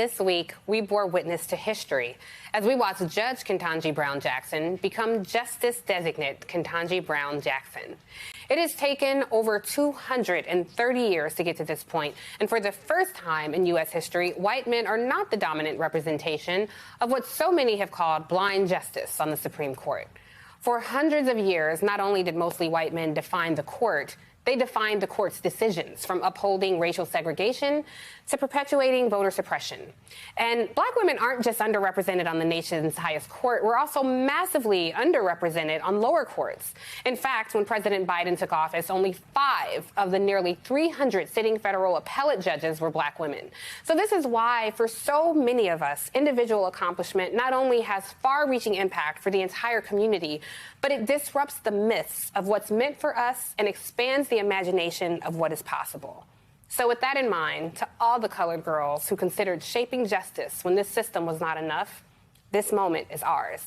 this week we bore witness to history as we watched Judge Ketanji Brown Jackson become Justice Designate Ketanji Brown Jackson. It has taken over 230 years to get to this point, and for the first time in U.S. history, white men are not the dominant representation of what so many have called blind justice on the Supreme Court. For hundreds of years, not only did mostly white men define the court, they defined the court's decisions, from upholding racial segregation to perpetuating voter suppression. And black women aren't just underrepresented on the nation's highest court, we're also massively underrepresented on lower courts. In fact, when President Biden took office, only 5 of the nearly 300 sitting federal appellate judges were black women. So this is why, for so many of us, individual accomplishment not only has far-reaching impact for the entire community, but it disrupts the myths of what's meant for us and expands the imagination of what is possible. So with that in mind, to all the colored girls who considered shaping justice when this system was not enough, this moment is ours.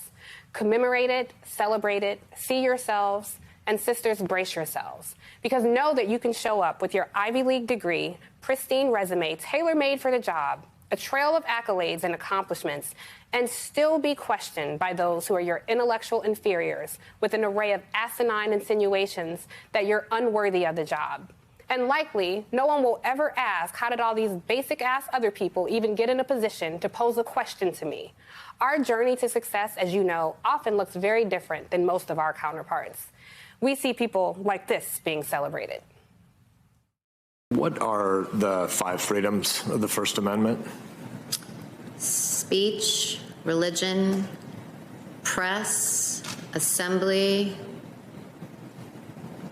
Commemorate it, celebrate it, see yourselves, and sisters, brace yourselves. Because know that you can show up with your Ivy League degree, pristine resume, tailor-made for the job, a trail of accolades and accomplishments, and still be questioned by those who are your intellectual inferiors with an array of asinine insinuations that you're unworthy of the job. And likely, no one will ever ask, how did all these basic-ass other people even get in a position to pose a question to me? Our journey to success, as you know, often looks very different than most of our counterparts. We see people like this being celebrated. What are the 5 freedoms of the First Amendment? Speech, religion, press, assembly.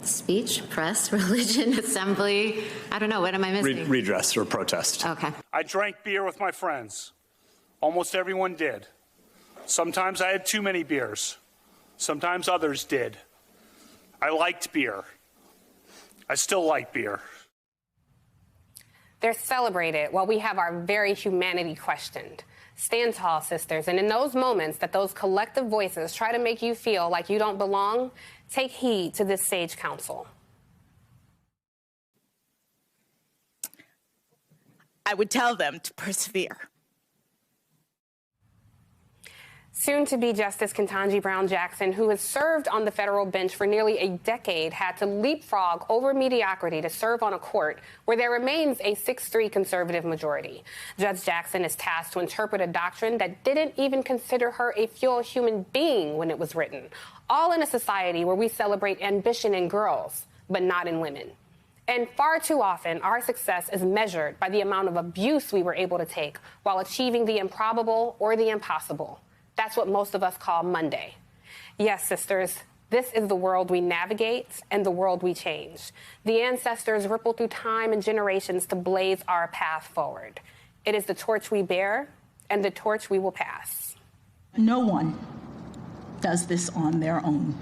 Speech, press, religion, assembly. I don't know. What am I missing? Redress or protest. Okay. I drank beer with my friends. Almost everyone did. Sometimes I had too many beers. Sometimes others did. I liked beer. I still like beer. They're celebrated while we have our very humanity questioned. Stand tall, sisters, and in those moments that those collective voices try to make you feel like you don't belong, take heed to this sage counsel. I would tell them to persevere. Soon-to-be Justice Ketanji Brown Jackson, who has served on the federal bench for nearly a decade, had to leapfrog over mediocrity to serve on a court where there remains a 6-3 conservative majority. Judge Jackson is tasked to interpret a doctrine that didn't even consider her a full human being when it was written, all in a society where we celebrate ambition in girls, but not in women. And far too often, our success is measured by the amount of abuse we were able to take while achieving the improbable or the impossible. That's what most of us call Monday. Yes, sisters, this is the world we navigate and the world we change. The ancestors ripple through time and generations to blaze our path forward. It is the torch we bear and the torch we will pass. No one does this on their own.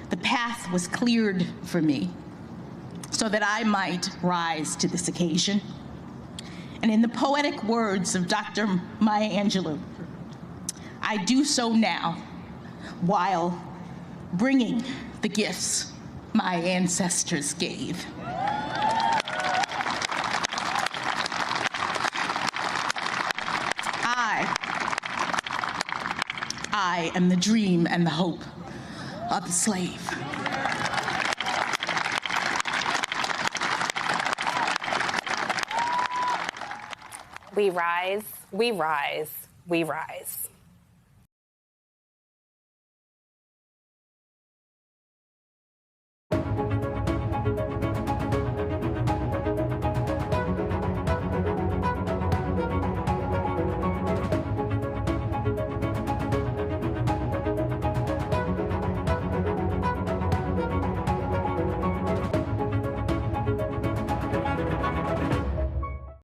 The path was cleared for me so that I might rise to this occasion. And in the poetic words of Dr. Maya Angelou, I do so now while bringing the gifts my ancestors gave. I am the dream and the hope of the slave. We rise, we rise, we rise.